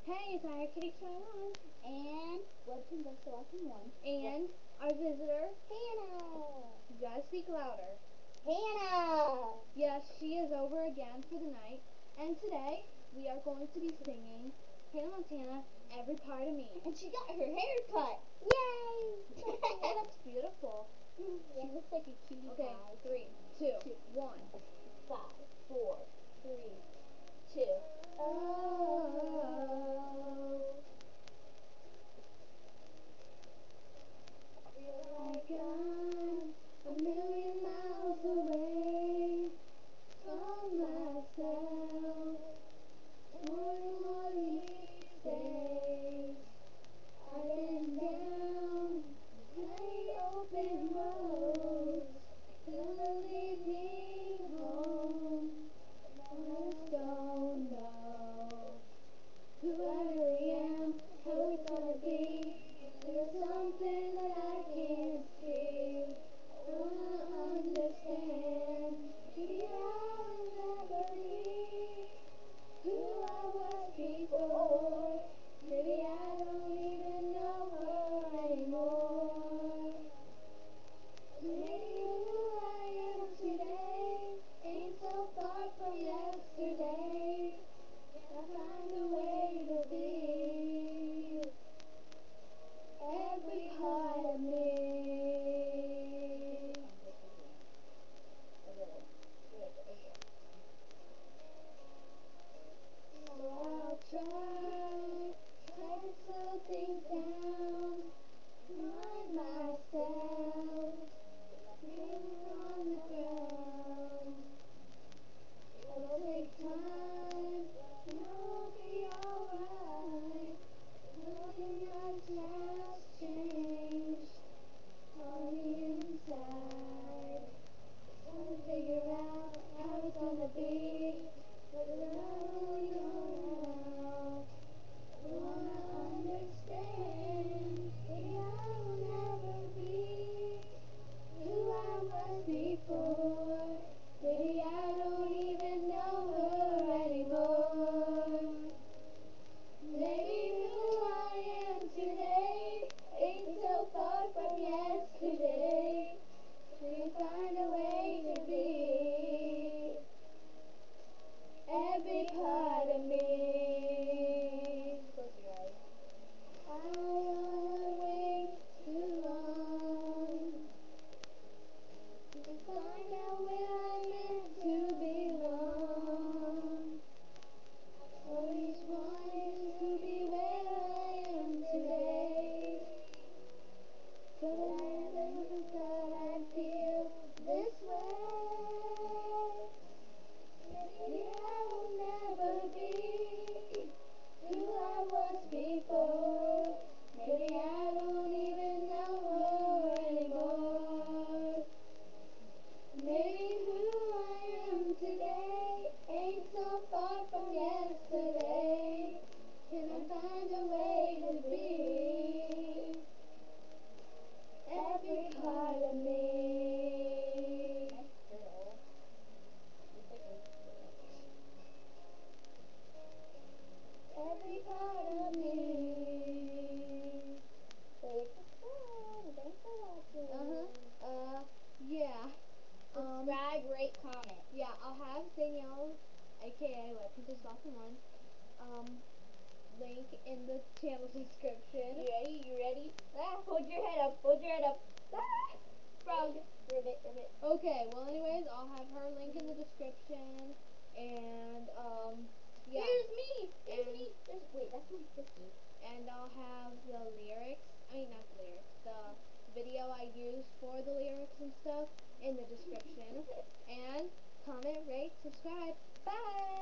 Hey, it's Ira Kitty 21. And Webtoon Vesta Watching 1. And our visitor, Hannah! you gotta speak louder. Hannah! Yes, she is over again for the night. And today, we are going to be singing Hannah Montana, Every Part of Me. And she got her hair cut. Yay! It looks beautiful. She looks like a cutie Okay, pie. 3, 2, 1. 5, 4, 3, 2. Oh. Feel like I'm a million miles away from myself. One these days, I've been down many open roads. Gonna lead me home. I just don't know who I really am, how it's gonna be. There's something that I can't see. I wanna understand. Maybe I'll never be who I was before. Maybe I don't even know her anymore. Maybe who I am today ain't so far from yesterday. I find a way to be every part of me. So I'll try to slow things down, remind myself, feeling on the ground. It'll take time, and I'll be alright. Nothing much has changed on the inside. Trying to figure out how it's gonna be, but I don't know. I wanna understand. Maybe I'll never be who I was before. Maybe I don't even know her anymore. Maybe who I am today ain't so far from yesterday. We find a way to be every part of me. Close your eyes. I wanna wait too long to find out where I'm meant to belong. Always wanted to be where I am today, but I never thought I'd feel this way. Maybe I will never be who I was before. Maybe I don't even know her anymore. Maybe who I am today ain't so far from yesterday. Can I find a way to be every part of me? Every part of me. Please subscribe. Thanks for watching. Yeah. Subscribe, rate, comment. Yeah, I'll have Danielle, aka Web Princess Watching 1, link in the channel description. You ready? You ready? Ah, hold your head up. Hold your head up. Ah, frog. Ribbit, ribbit. Okay, well anyways, I'll have her link in the description, and yeah. Here's me. Here's And- me. Wait, that's my sister. And I'll have the lyrics, not the lyrics, the video I used for the lyrics and stuff in the description. And comment, rate, subscribe. Bye!